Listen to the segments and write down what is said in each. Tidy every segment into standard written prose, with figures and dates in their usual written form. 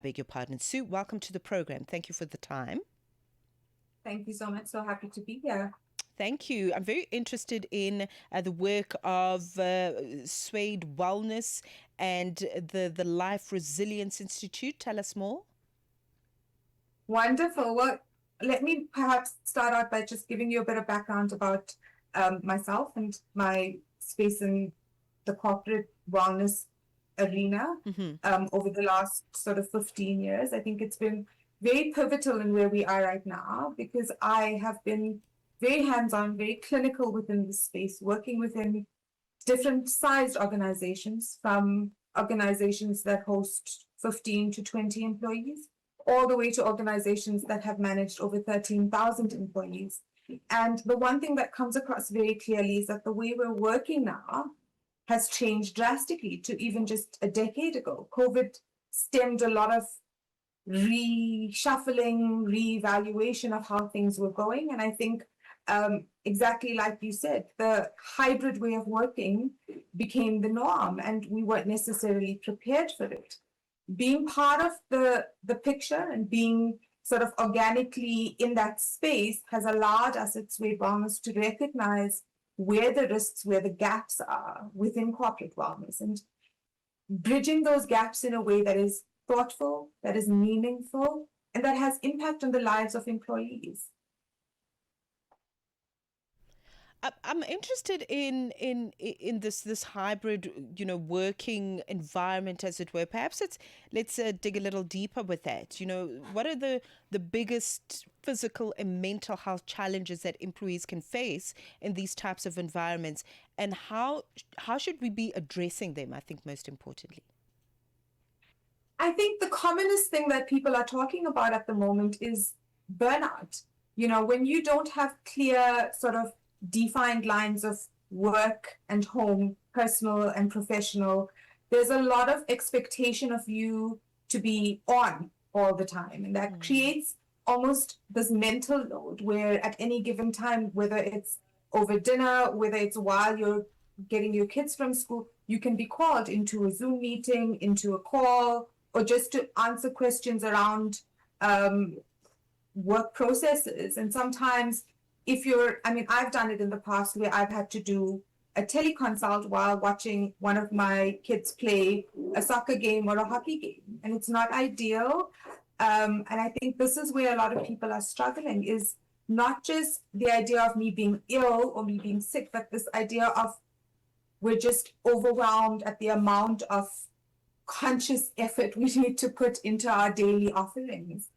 beg your pardon. Sue, welcome to the program. Thank you for the time. Thank you so much. So happy to be here. Thank you. I'm very interested in the work of SuedeWellness and the Life Resilience Institute. Tell us more. Wonderful. Well, let me perhaps start out by just giving you a bit of background about myself and my space in the corporate wellness arena Mm-hmm. over the last sort of 15 years. I think it's been very pivotal in where we are right now because I have been very hands-on, very clinical within this space, working within different sized organizations, from organizations that host 15 to 20 employees, all the way to organizations that have managed over 13,000 employees. And the one thing that comes across very clearly is that the way we're working now has changed drastically to even just a decade ago. COVID stemmed a lot of reshuffling, reevaluation of how things were going. And I think exactly like you said, the hybrid way of working became the norm, and we weren't necessarily prepared for it. Being part of the picture and being sort of organically in that space has allowed us at Suede Wellness to recognize where the risks, where the gaps are within corporate wellness, and bridging those gaps in a way that is thoughtful, that is meaningful, and that has impact on the lives of employees. I'm interested in this hybrid, working environment, as it were. Perhaps let's dig a little deeper with that. What are the biggest physical and mental health challenges that employees can face in these types of environments, and how should we be addressing them? I think most importantly. I think the commonest thing that people are talking about at the moment is burnout. When you don't have clear sort of defined lines of work and home, personal and professional, there's a lot of expectation of you to be on all the time. And that creates almost this mental load where at any given time, whether it's over dinner, whether it's while you're getting your kids from school, you can be called into a Zoom meeting, into a call, or just to answer questions around work processes. And sometimes I've done it in the past where I've had to do a teleconsult while watching one of my kids play a soccer game or a hockey game. And it's not ideal. And I think this is where a lot of people are struggling, is not just the idea of me being ill or me being sick, but this idea of we're just overwhelmed at the amount of conscious effort we need to put into our daily offerings.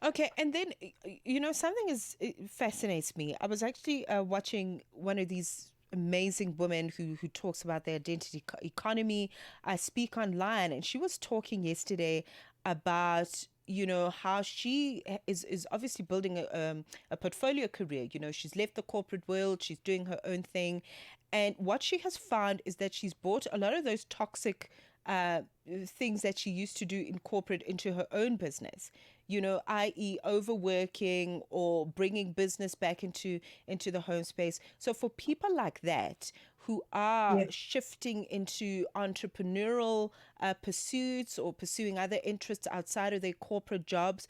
Okay, and then something fascinates me. I was actually watching one of these amazing women who talks about the identity economy. I speak online, and she was talking yesterday about how she is obviously building a portfolio career. She's left the corporate world, she's doing her own thing, and what she has found is that she's brought a lot of those toxic uh, things that she used to do in corporate into her own business, i.e., overworking or bringing business back into the home space. So for people like that who are Yes. shifting into entrepreneurial pursuits or pursuing other interests outside of their corporate jobs,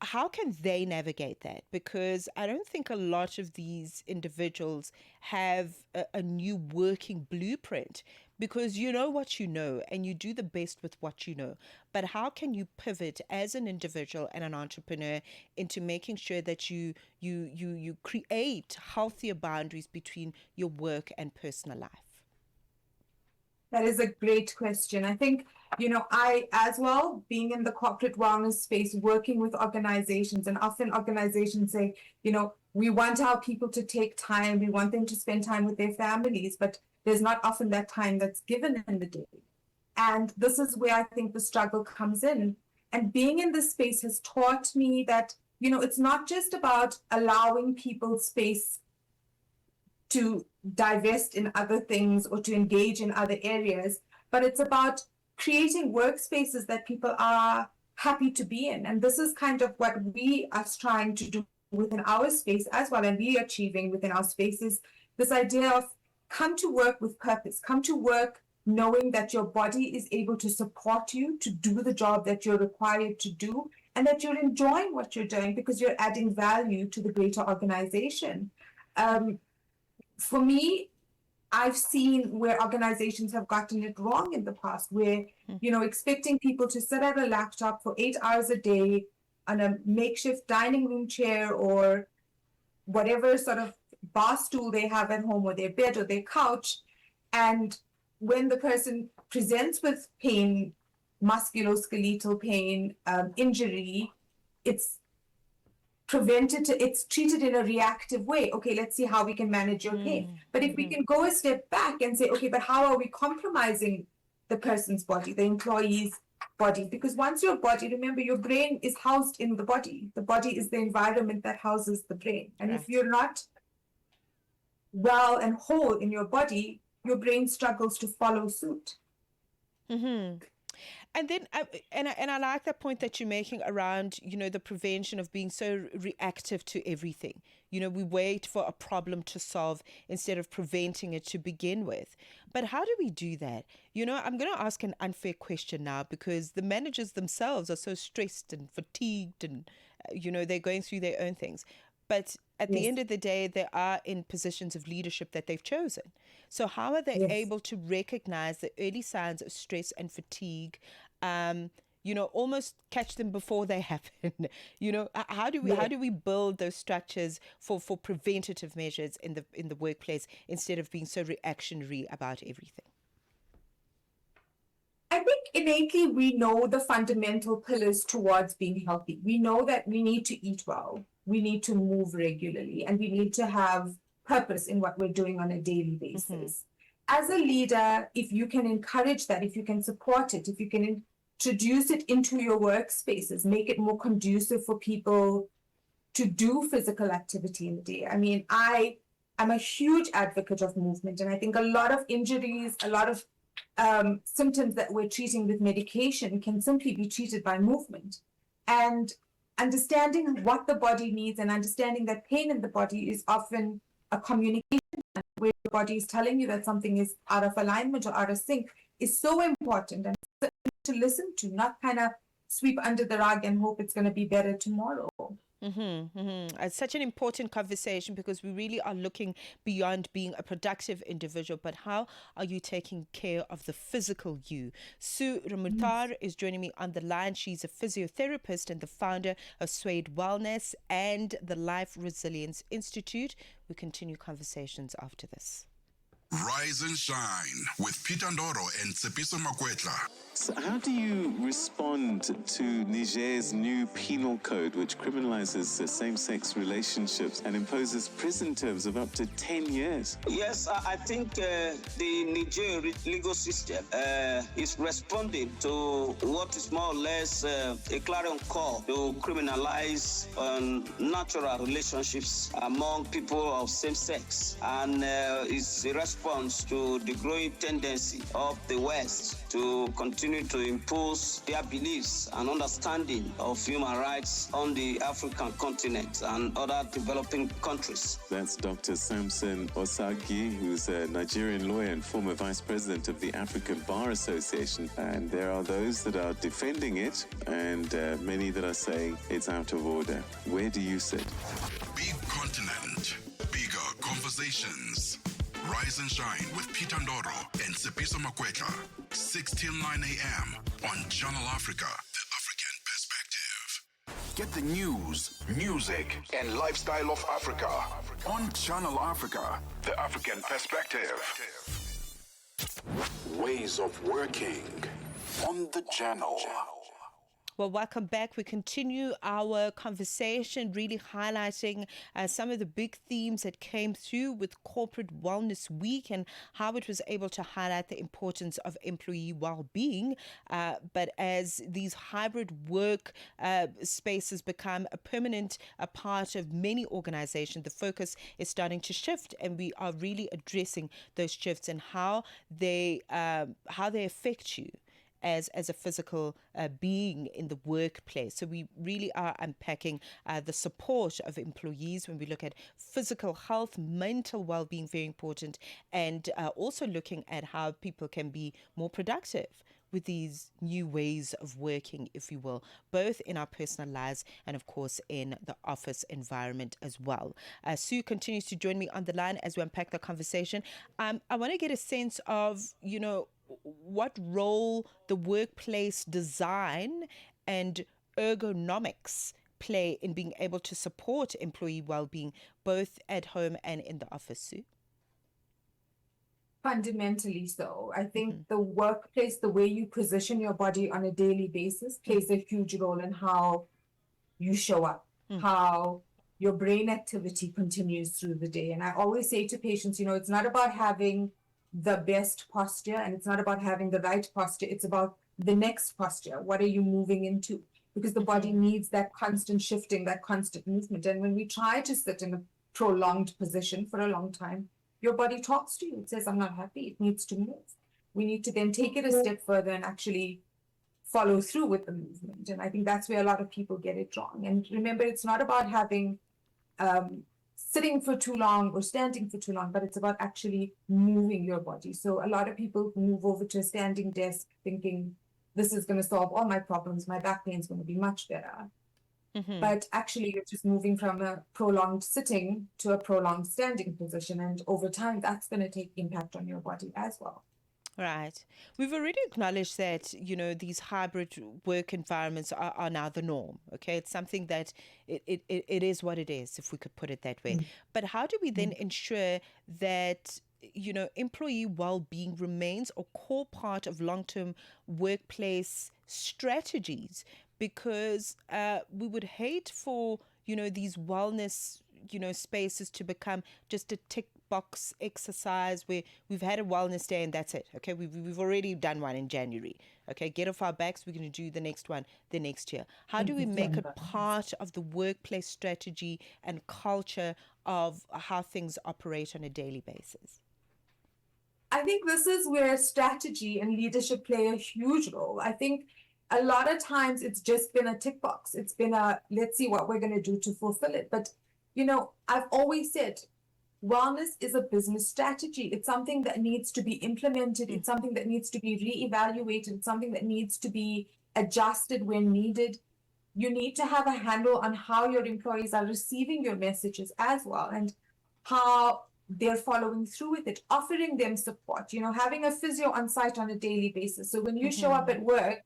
how can they navigate that? Because I don't think a lot of these individuals have a new working blueprint, because you know what you know and you do the best with what you know. But how can you pivot as an individual and an entrepreneur into making sure that you create healthier boundaries between your work and personal life? That is a great question. I think, I as well, being in the corporate wellness space, working with organizations, and often organizations say, we want our people to take time, we want them to spend time with their families, but there's not often that time that's given in the day. And this is where I think the struggle comes in. And being in this space has taught me that, it's not just about allowing people space to divest in other things or to engage in other areas, but it's about creating workspaces that people are happy to be in. And this is kind of what we are trying to do within our space as well, and we are achieving within our spaces, this idea of come to work with purpose, come to work knowing that your body is able to support you to do the job that you're required to do, and that you're enjoying what you're doing because you're adding value to the greater organization. For me, I've seen where organizations have gotten it wrong in the past, where, expecting people to sit at a laptop for 8 hours a day on a makeshift dining room chair or whatever sort of bar stool they have at home, or their bed or their couch. And when the person presents with pain, musculoskeletal pain, injury, it's it's treated in a reactive way. Okay, let's see how we can manage your pain. But if we can go a step back and say, okay, but how are we compromising the person's body, the employee's body? Because once your body, remember, your brain is housed in the body. The body is the environment that houses the brain. And if you're not well and whole in your body, your brain struggles to follow suit. And then, and I like that point that you're making around, the prevention of being so reactive to everything. We wait for a problem to solve instead of preventing it to begin with. But how do we do that? I'm going to ask an unfair question now, because the managers themselves are so stressed and fatigued, and, they're going through their own things. But at the end of the day, they are in positions of leadership that they've chosen. So how are they able to recognize the early signs of stress and fatigue, almost catch them before they happen? How do we build those structures for preventative measures in the workplace instead of being so reactionary about everything? I think innately we know the fundamental pillars towards being healthy. We know that we need to eat well, we need to move regularly, and we need to have purpose in what we're doing on a daily basis. As a leader, if you can encourage that, if you can support it, if you can introduce it into your workspaces, make it more conducive for people to do physical activity in the day. I mean, I'm a huge advocate of movement, and I think a lot of injuries, a lot of symptoms that we're treating with medication can simply be treated by movement. And understanding what the body needs and understanding that pain in the body is often a communication where your body is telling you that something is out of alignment or out of sync is so important, and to listen to, not kind of sweep under the rug and hope it's going to be better tomorrow. It's such an important conversation, because we really are looking beyond being a productive individual, but how are you taking care of the physical you? Sue Ramauthar is joining me on the line. She's a physiotherapist and the founder of SuedeWellness and the Life Resilience Institute. We continue conversations after this. Rise and Shine with Peter Ndoro and Tsepiso Makwetla. So how do you respond to Niger's new penal code, which criminalizes same-sex relationships and imposes prison terms of up to 10 years? Yes, I think the Niger legal system is responding to what is more or less a clarion call to criminalize natural relationships among people of same sex, and is a response to the growing tendency of the West to continue to impose their beliefs and understanding of human rights on the African continent and other developing countries. That's Dr. Samson Osagi, who's a Nigerian lawyer and former vice president of the African Bar Association. And there are those that are defending it, and many that are saying it's out of order. Where do you sit? Big continent, bigger conversations. Rise and Shine with Peter Ndoro and Tsepiso Makwetla. 6 till 9 a.m. on Channel Africa, the African perspective. Get the news, music, and lifestyle of Africa on Channel Africa, the African perspective. Ways of working on the channel. Well, welcome back. We continue our conversation, really highlighting some of the big themes that came through with Corporate Wellness Week and how it was able to highlight the importance of employee well-being. But as these hybrid work spaces become a permanent part of many organizations, the focus is starting to shift, and we are really addressing those shifts and how they affect you. as a physical being in the workplace. So we really are unpacking the support of employees when we look at physical health, mental well-being, very important, and also looking at how people can be more productive with these new ways of working, if you will, both in our personal lives and, of course, in the office environment as well. Sue continues to join me on the line as we unpack the conversation. I want to get a sense of, what role the workplace design and ergonomics play in being able to support employee well-being, both at home and in the office, Sue. Fundamentally so. I think the workplace, the way you position your body on a daily basis, plays a huge role in how you show up, how your brain activity continues through the day. And I always say to patients, it's not about having the best posture and it's not about having the right posture. It's about the next posture. What are you moving into? Because the body needs that constant shifting, that constant movement. And when we try to sit in a prolonged position for a long time, your body talks to you. It says, I'm not happy. It needs to move. We need to then take it a step further and actually follow through with the movement. And I think that's where a lot of people get it wrong. And remember, it's not about having sitting for too long or standing for too long, but it's about actually moving your body. So a lot of people move over to a standing desk thinking, this is going to solve all my problems. My back pain is going to be much better. But actually, you're just moving from a prolonged sitting to a prolonged standing position. And over time, that's going to take impact on your body as well. Right. We've already acknowledged that, these hybrid work environments are now the norm. Okay. It's something that it is what it is, if we could put it that way. But how do we then ensure that, employee well-being remains a core part of long-term workplace strategies? Because we would hate for, these wellness, spaces to become just a tick box exercise where we've had a wellness day and that's it. Okay, we've already done one in January. Okay, get off our backs. We're going to do the next one the next year. How do we make it part of the workplace strategy and culture of how things operate on a daily basis? I think this is where strategy and leadership play a huge role. I think a lot of times it's just been a tick box. It's been let's see what we're going to do to fulfill it. But, I've always said, wellness is a business strategy. It's something that needs to be implemented. It's something that needs to be reevaluated. It's something that needs to be adjusted when needed. You need to have a handle on how your employees are receiving your messages as well and how they're following through with it, offering them support, having a physio on site on a daily basis. So when you show up at work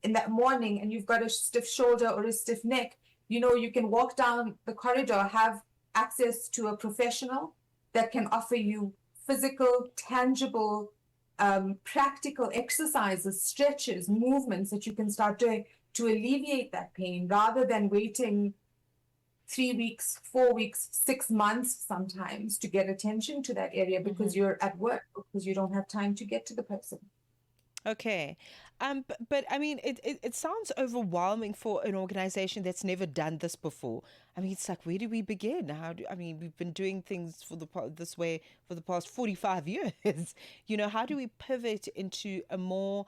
in that morning and you've got a stiff shoulder or a stiff neck, you can walk down the corridor, have access to a professional that can offer you physical, tangible, practical exercises, stretches, movements that you can start doing to alleviate that pain rather than waiting 3 weeks, 4 weeks, 6 months sometimes to get attention to that area because you're at work, because you don't have time to get to the person. Okay. But I mean, it sounds overwhelming for an organization that's never done this before. I mean, it's like, where do we begin? We've been doing things this way for the past 45 years. How do we pivot into a more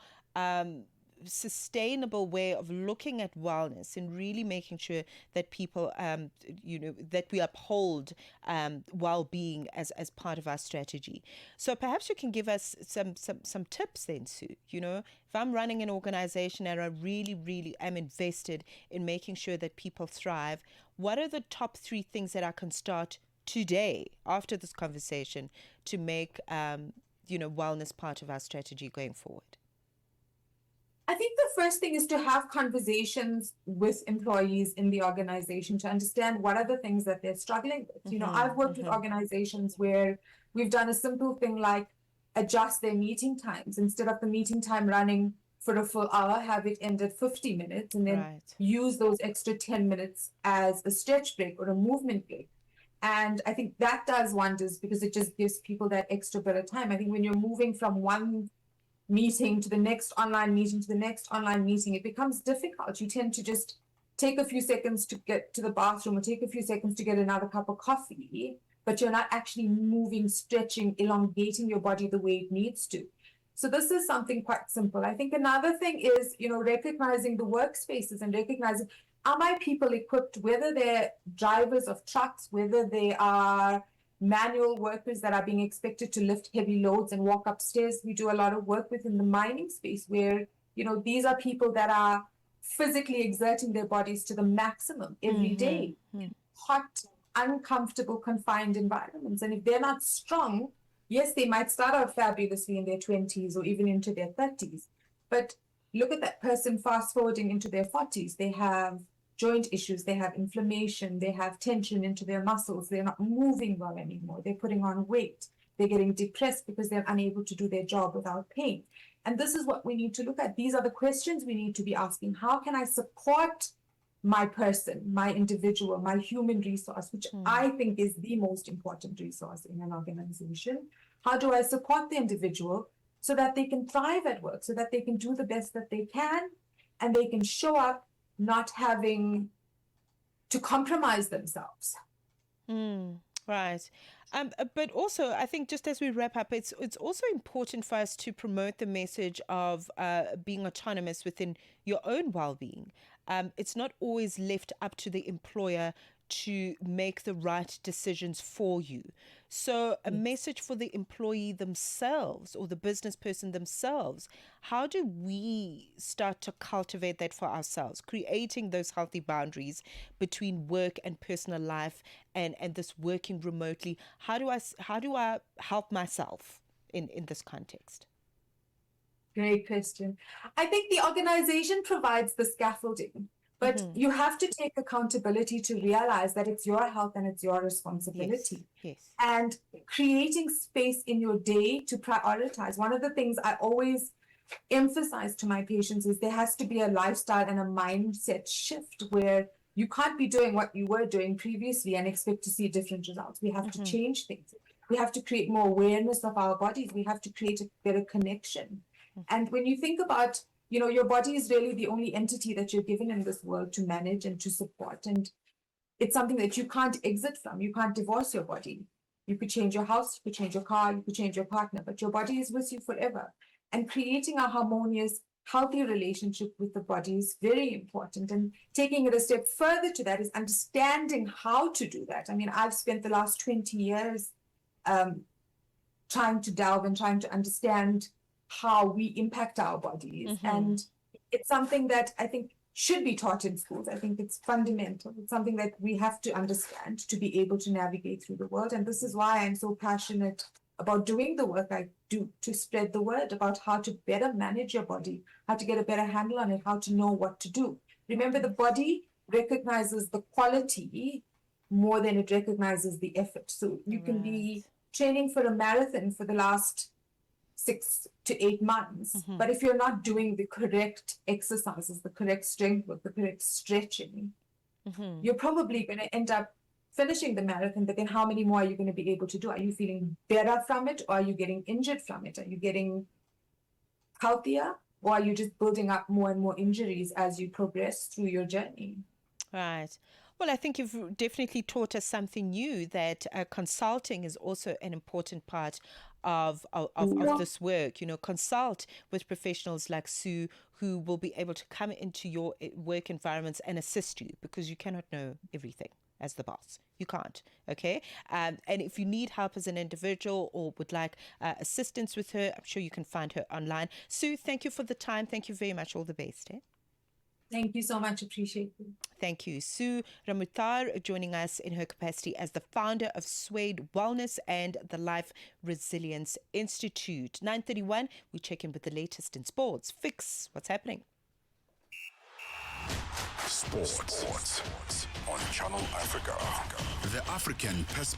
sustainable way of looking at wellness and really making sure that people, that we uphold well-being as part of our strategy? So perhaps you can give us some tips then, Sue. If I'm running an organization and I really, really am invested in making sure that people thrive, what are the top 3 things that I can start today after this conversation to make, wellness part of our strategy going forward? I think the first thing is to have conversations with employees in the organization to understand what are the things that they're struggling with. I've worked with organizations where we've done a simple thing like adjust their meeting times. Instead of the meeting time running for a full hour, have it end at 50 minutes and then use those extra 10 minutes as a stretch break or a movement break. And I think that does wonders because it just gives people that extra bit of time. I think when you're moving from one meeting to the next online meeting to the next online meeting, it becomes difficult. You tend to just take a few seconds to get to the bathroom or take a few seconds to get another cup of coffee, but you're not actually moving, stretching, elongating your body the way it needs to. So this is something quite simple. I think another thing is, recognizing the workspaces and recognizing, are my people equipped, whether they're drivers of trucks, whether they are manual workers that are being expected to lift heavy loads and walk upstairs. We do a lot of work within the mining space where, these are people that are physically exerting their bodies to the maximum every day. Hot, uncomfortable, confined environments. And if they're not strong, yes, they might start out fabulously in their 20s or even into their 30s. But look at that person fast forwarding into their 40s. They have joint issues, they have inflammation, they have tension into their muscles, they're not moving well anymore, they're putting on weight, they're getting depressed because they're unable to do their job without pain. And this is what we need to look at. These are the questions we need to be asking. How can I support my person, my individual, my human resource, which I think is the most important resource in an organization? How do I support the individual so that they can thrive at work, so that they can do the best that they can, and they can show up not having to compromise themselves? Right. But also, I think just as we wrap up, it's also important for us to promote the message of being autonomous within your own well-being. It's not always left up to the employer to make the right decisions for you. So a message for the employee themselves or the business person themselves. How do we start to cultivate that for ourselves, creating those healthy boundaries between work and personal life and this working remotely? How do I help myself in this context? Great question. I think the organization provides the scaffolding, but you have to take accountability to realize that it's your health and it's your responsibility. Yes. And creating space in your day to prioritize. One of the things I always emphasize to my patients is there has to be a lifestyle and a mindset shift where you can't be doing what you were doing previously and expect to see different results. We have to change things. We have to create more awareness of our bodies. We have to create a better connection. And when you think about, your body is really the only entity that you're given in this world to manage and to support. And it's something that you can't exit from. You can't divorce your body. You could change your house, you could change your car, you could change your partner, but your body is with you forever. And creating a harmonious, healthy relationship with the body is very important. And taking it a step further to that is understanding how to do that. I mean, I've spent the last 20 years trying to delve and trying to understand how we impact our bodies. And it's something that I think should be taught in schools. I think it's fundamental. It's something that we have to understand to be able to navigate through the world. And this is why I'm so passionate about doing the work I do to spread the word about how to better manage your body, how to get a better handle on it, how to know what to do. Remember, the body recognizes the quality more than it recognizes the effort. So you can be training for a marathon for the last 6 to 8 months, but if you're not doing the correct exercises, the correct strength work, the correct stretching, you're probably going to end up finishing the marathon, but then how many more are you going to be able to do? Are you feeling better from it, or are you getting injured from it? Are you getting healthier, or are you just building up more and more injuries as you progress through your journey? Right. Well, I think you've definitely taught us something new, that consulting is also an important part of this work. Consult with professionals like Sue, who will be able to come into your work environments and assist you, because you cannot know everything as the boss. You can't. Okay. And if you need help as an individual or would like assistance with her, I'm sure you can find her online. Sue, thank you for the time. Thank you very much. All the best. Thank you so much. Appreciate it. Thank you. Sue Ramauthar joining us in her capacity as the founder of SuedeWellness and the Life Resilience Institute. 9:31, we check in with the latest in sports. Fix what's happening. Sports on Channel Africa. The African perspective.